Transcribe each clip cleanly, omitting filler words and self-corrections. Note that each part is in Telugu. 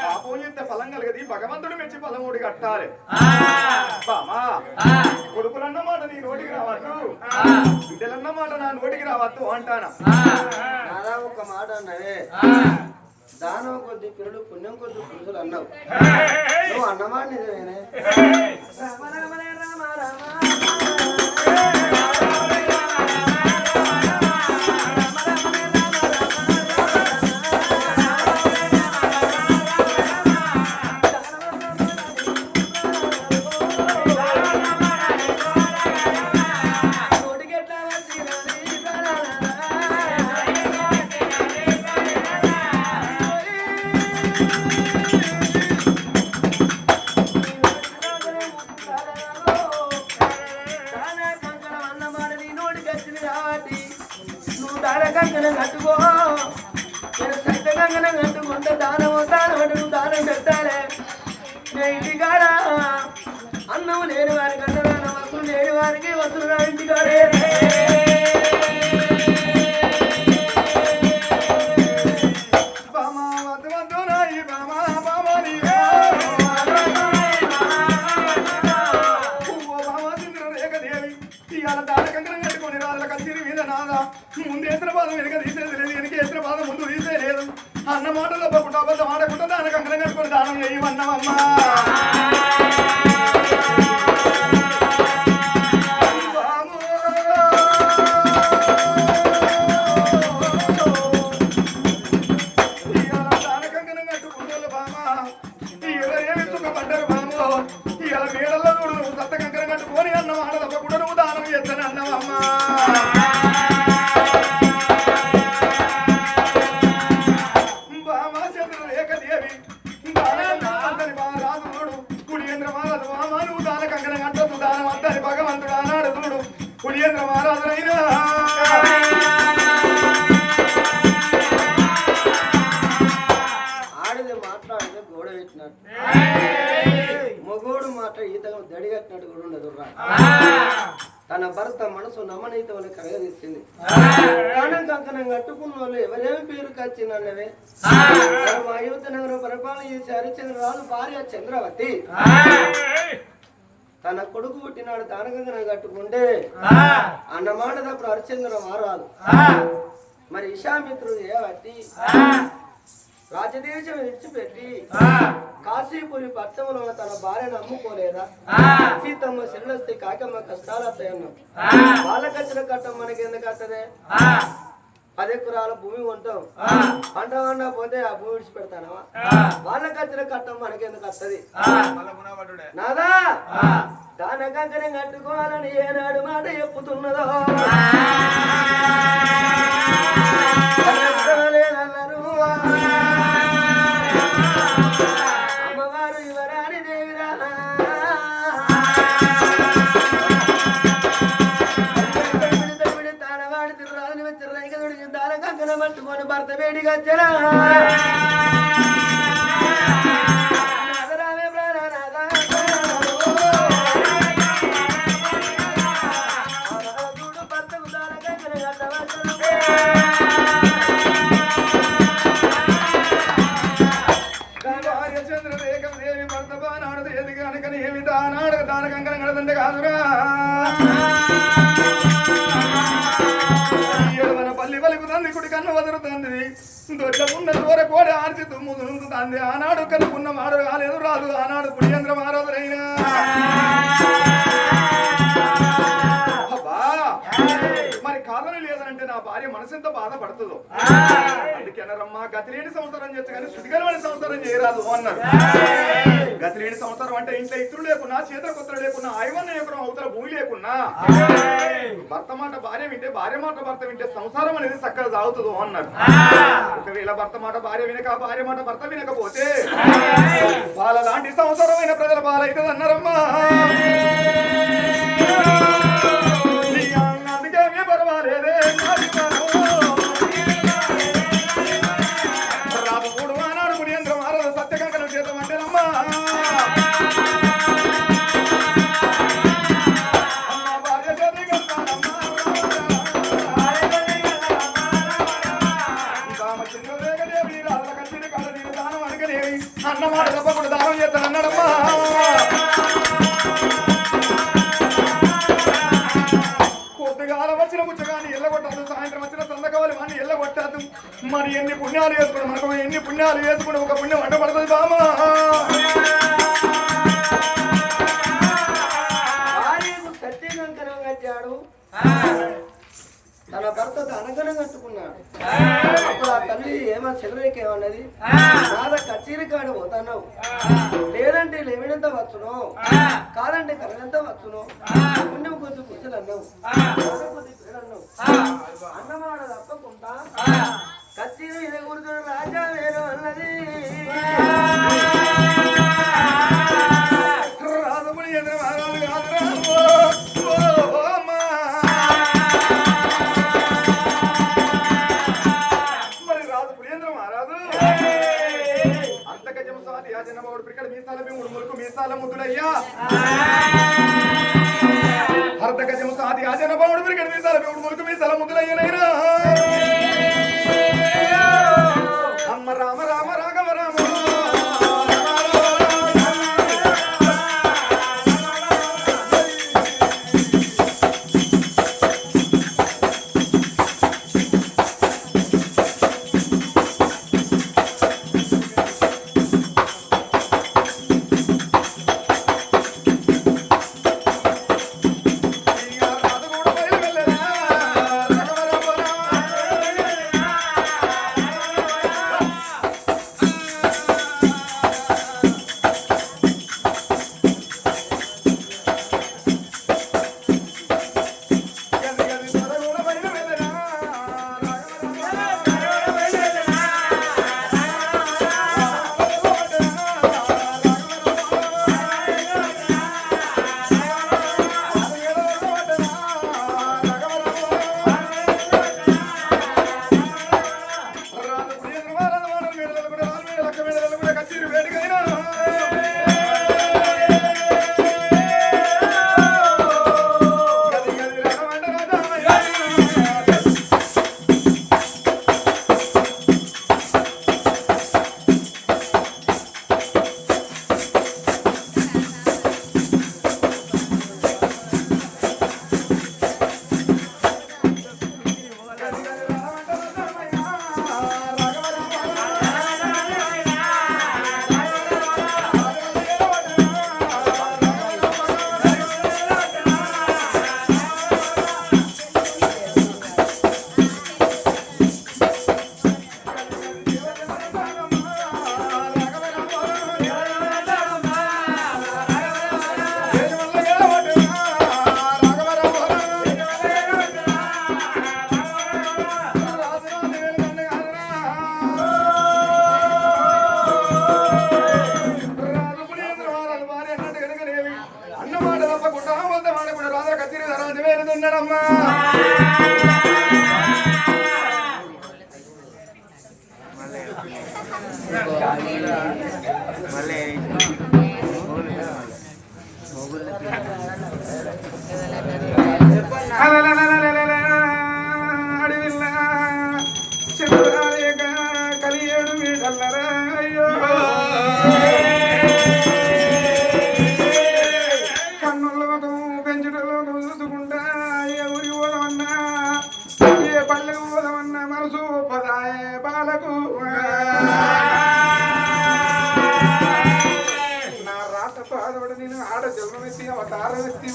పాపం ఎంత ఫలం కలగది భగవంతుడు మెచ్చి ఫలముడి కట్టాలి బామా కొడుకులన్న మాట నీ నోటికి రావద్దు బిడ్డలన్న మాట నా నోటికి రావద్దు అంటానా ఒక మాట అన్నవే దానం కొద్ది పిల్లలు పుణ్యం కొద్ది పురుషులు అన్నావు నువ్వు అన్నమాట నిజమేనే రామ రామ రామ రామ అన్నం లేని వారికి అన్నదానం వస్తులు లేని వారికి వస్తులు ఇంటికాడే ముందేసిన బాధ వెనుక తీసేది లేదు వెనకేసిన బాధ ముందు తీసేయలేదు అన్న మాటలు అవ్వకుండా అబద్ధం ఆడకుండా దానికి కంకణం కట్టుకొని దానం చేయమన్నామమ్మా దానకంకణం కట్టుకుంటారు బామా ఎవరేమి సుఖపడ్డారు బామో ఇలా మేడల్లో నువ్వు సత్త కంకణం కట్టుకొని అన్నం ఆడ తప్పకుండా నువ్వు దానం చేస్తాను అన్నావమ్మా ఆడది మాట్లాడితే గోడ పెట్టినట్టు మగోడు మాట ఈతగా దడిగట్టినట్టు కూడా ఉండదు తన భర్త మనసు నమ్మనీతమని కలగదీసింది కంకణం కట్టుకున్న వాళ్ళు ఎవరేమి పేరు కచ్చినవే అయోధ్య నగరం పరిపాలన చేసి హరిశ్చంద్ర రాజు భార్య చంద్రవతి తన కొడుకు పుట్టినాడు దానకంకణం కట్టుకుంటే అన్నమాట తప్పుడు హరిశ్చంద్ర మారాదు మరి ఇషామిత్రుడు ఏవట్టి రాజదేశం విడిచిపెట్టి కాశీపురి పట్టణంలో తన భార్యను అమ్ముకోలేదా సీతమ్మ శిరలస్తే కాకమ్మ కష్టాలు వస్తాయన్నాం వాళ్ళకచ్చిన కట్టం మనకి ఎందుకు వస్తుంది 10 ఎకరాల భూమి కొంటాం పంట పండా పోతే ఆ భూమి విడిచిపెడతానవా వాళ్ళకి వచ్చిన కట్టం మనకెందుకు వస్తుంది నాదా దానకంకణం కట్టుకోవాలని ఏనాడు మాట చెప్పుతున్నదో అమ్మవారు యువరాణి దేవిరా దానకంకణం పట్టుకొని భర్త వేడిగా వచ్చరా దానకంకణం కడదంటే కాదురా పల్లి పలుకుతుంది కుడి కన్ను వదులుతుంది దొడ్ల ఉన్న దూర కోడి ఆర్చి తుమ్ముతుంది ఆనాడు కనుక్కున్న మాడు కాలేదు రాదు ఆనాడు పుణ్యేంద్ర మారోదరైనా మరి కాదని లేదనంటే నా భార్య మనసు ఎంత బాధపడుతుందో అందుకే అన్నారమ్మా గతిలేని సంవత్సరం చేస్తే కానీ శుద్ధికరమైన సంవత్సరం చేయరాదు అన్నారు గతిలేని సంవత్సరం అంటే ఇంట్లో ఇతరులు లేకున్నా చేతుల కొత్తలు లేకున్నా ఐవన్న ఎకరం అవతల భూమి లేకున్నా భర్త మాట భార్య వింటే భార్య మాట భర్త వింటే సంసారం అనేది చక్కగా సాగుతుందో అన్నారు ఒకవేళ భర్త మాట భార్య వినక భార్య మాట భర్త వినకపోతే వాళ్ళ లాంటి సంవత్సరమైన ప్రజల బాలైతుంది అన్నారమ్మా అందుకేమీ పర్వాలేదే రాబు 3 ఆనాడు మునియంద్ర మారదు సత్యకంకణం చేద్దామంటేనమ్మా రామచంద్ర రేఖ దేవి రాజల కట్టిన కళ తప్పకుండా దానం చేస్తాను అన్నాడమ్మా. కొద్దిగాలం వచ్చిన ముచ్చగాని ఎల్లగొట్టదు, సాయంత్రం వచ్చిన సందకవాలి వాడిని ఎల్లగొట్టదు. మరి ఎన్ని పుణ్యాలు వేసుకుని మనకు ఎన్ని పుణ్యాలు వేసుకుని ఒక పుణ్యం అడ్డపడుతుంది బామా. తన భర్త అనగన కట్టుకున్నాడు. అప్పుడు ఆ తల్లి ఏమో సెలవుకి ఏమన్నది, రాధ కచేరి కాడ పోతాను, లేదంటే లేవినంత వచ్చును, కాదంటే కలనంత వచ్చును, పుణ్యం కొద్ది కుసలు అన్నావు, కొద్ది పేరు అన్నావు, అన్నమాట తప్పకుండా కచేరి మీద కూర్చుని రాజా వేరు అన్నది. రాధముని ఎదురు మీసాల ముద్దులయ్యా అర్ధ గజము సాది ఆజన బావుడు పిరికడి మీసాల దేవుడు ములుకు మీసాల ముద్దులయ్యనైనా అమ్మ రామ రామ రాఘవ రామ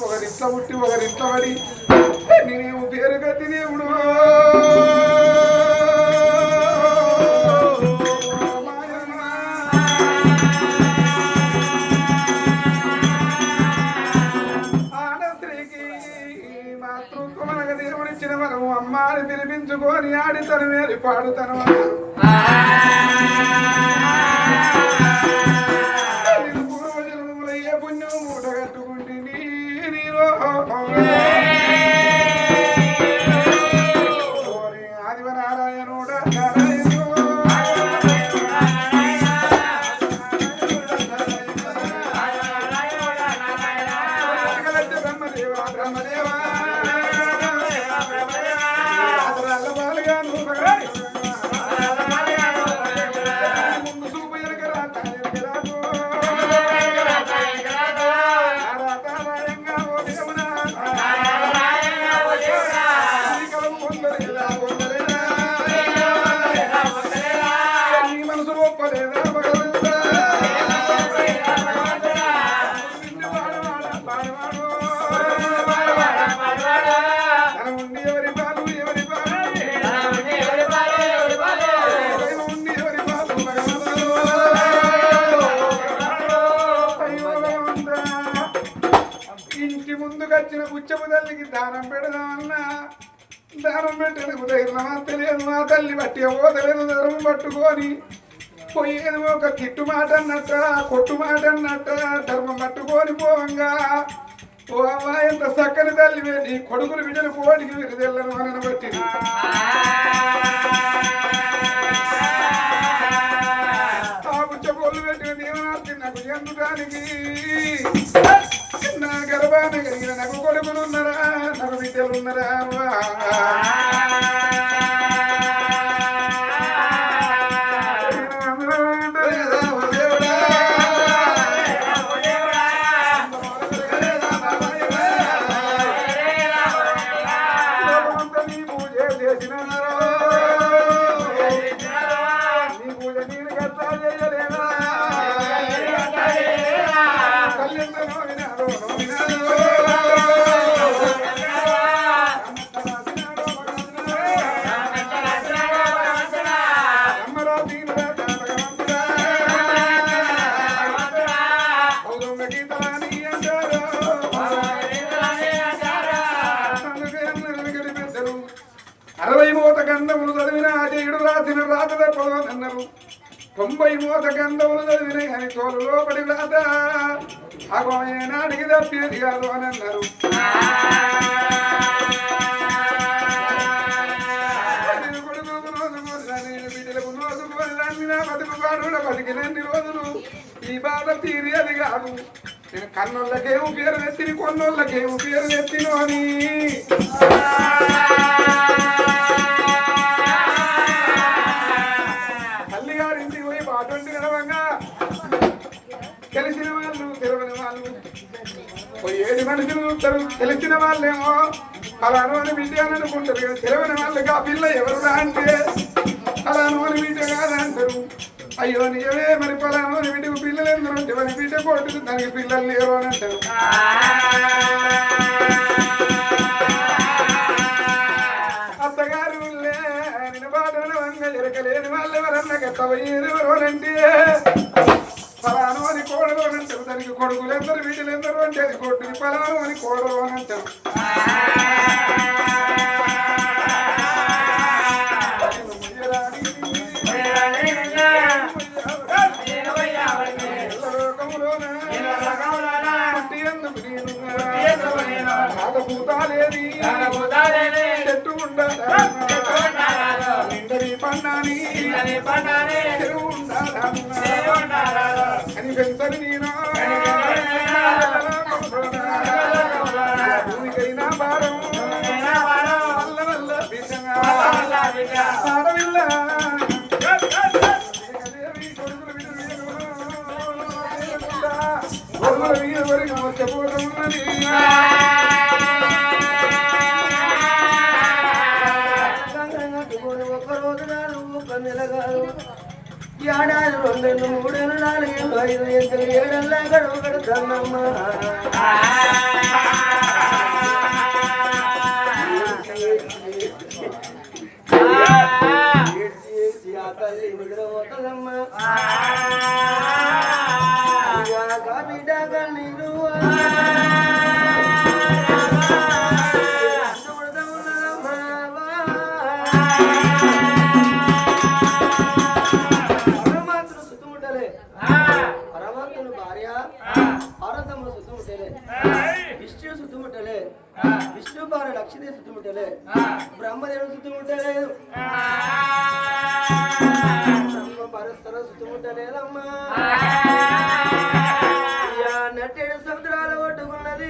ఒకరింట్లో పుట్టి ఒకరింట్లో పడి నేనేమో పేరు కట్టి దేవుడు ఆడస్త్రీకి మాతృత్వమనగా దేవుడిచ్చిన వరము అమ్మాని పిలిపించుకొని ఆడితను వేరి పాడుతను ఏ పుణ్యం మూట కట్టుకుంటే ఆదివనారాయణుడ బ్రహ్మదేవ బ్రహ్మదేవ ముందు చూపు ముందుకు వచ్చిన పుచ్చపు తల్లికి దానం పెడదామన్నా దానం పెట్టడానికి ధైర్యం తెలియదు. మా తల్లి బట్టి పోతలేదు ధర్మం పట్టుకొని పోయేది ఒక కిట్టు మాట అన్నట్ట కొట్టు మాట అన్నట్ట ధర్మం పట్టుకొని పోవంగా ఓ అమ్మా ఎంత చక్కని తల్లి నీ కొడుకులు బిడ్డలు కోడికి విరుదెళ్ళను అని బట్టి ఆ పుచ్చపోళ్ళు పెట్టిన దీవనార్థి నాకు ఎందుడానికి నా గర్భాన్ని కలిగిన నాకు కొడుకులు ఉన్నారా నాకు బిడ్డలు ఉన్నారా గంధములు చదివిన అజయుడు రాసిన రాత తప్పదన్నారు 90 మూత గంధములు చదివిన కానీ తోలు లోపడి రాత అగోనాడికి తప్పేది కాదు అని అన్నారు. బిడ్డలకు నోసుకోని బతుకుబాడు బతికినన్ని రోజులు ఈ బాధ తీరేది కాదు. నేను కన్నోళ్ళకేమో పేరు ఎత్తిని కొన్నోళ్ళకేమో పేరు ఎత్తిను అని తల్లిగారింటికి పోయి బాటంటి గడవంగా తెలిసిన వాళ్ళు తెలవని వాళ్ళు పోయి 7 మనుషులు చూస్తారు. తెలిసిన వాళ్ళేమో అలాను అని బిడ్డ అని అనుకుంటారు కదా. తెలవని వాళ్ళకి ఆ పిల్ల ఎవరురా అంటే అలాను అని బిడ్డ కాదంటారు. అయ్యో నిజమే మరి పలాను అని బిడ్డకు పిల్లలు ఎందుకు అంటే మరి బిడ్డ కొట్టుకు దానికి పిల్లలు లేరు అని అంటారు. అత్తగారు బాటలు వంగ ఎరకలేని వాళ్ళు ఎవరన్నా గట్టవయ్యేది ఎవరోనంటే పలాను అని కోడలు అని అంటారు. దానికి కొడుకులు ఎందరు వీటిలు ఎందరు అంటే అది కొట్టుని పలాను అని కోడలు అని అంటారు. చెట్టు ఉండాలి చెరువు అని పెంచని నేను భూమికైనా భారం వల్ల వల్ల ఆడవిల్ల కొడుకుల మీద వరకు మర్చిపోవడం ఉన్నది. ఏడాది 2 3 4 5 6 7 గడువు కడతానమ్మా. ఆ తల్లి నిద్ర పోతుందమ్మా. బిడ్డ కన్నీరు పరమాత్మను భార్య పార్వతమ్మను సుతుముట్టలే విష్ణు సుతుముట్టలే విష్ణు భార్య లక్ష్మీదేవి సుతుముట్టలే బ్రహ్మదేవుడు సుతుముట్టలేదు బ్రహ్మ పరస్పర సుతుముట్టలేదమ్మా. నట్టేడు సముద్రాలు కొట్టుకున్నది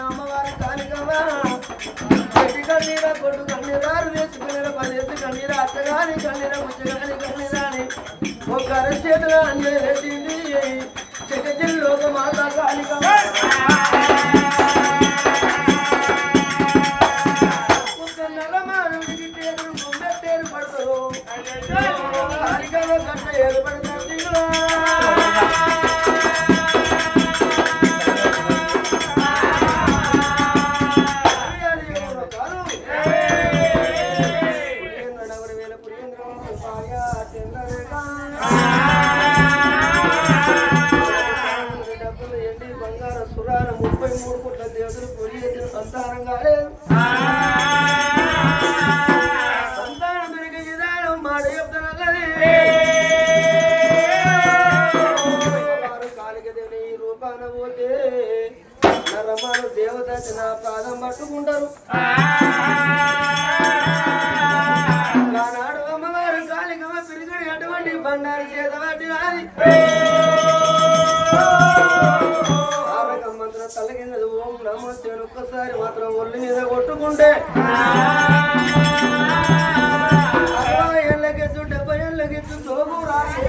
అమ్మవారు కాలికమ్మరా కొట్టు కన్నీరారు వేసుకుని 10 కన్నీరు అత్తగాని కన్నీర ముచ్చగాని కన్నీరాని ఒక్కరు చేతులు అందేసింది జగతిలోక మాత కాళిక ఒక నరమానుడికి తేరు గుండె తేరు పడతారు కాళికలో కట్ట ఏర్పడుతుంది సురాలు 33 కోట్ల దేవతలు పొడి ఎత్తిన సంతానం కాలేదు సంతానం పెరిగే విధానం మాట చెప్తున్నది కాళికదేవుని ఈ రూపాన పోతే నరమాను దేవత నా పాదం పట్టుకుంటారు నానాడు అమ్మవారు కాళికమ్మ పిరిగడి అటువంటి బండారు చేత పట్టినది తలకిందది ఓం నమస్తే ఒక్కసారి మాత్రం ఒళ్ళు మీద కొట్టుకుంటే 60 ఏళ్ళకెత్తు 70 ఏళ్ళకెత్తు తోము రాజు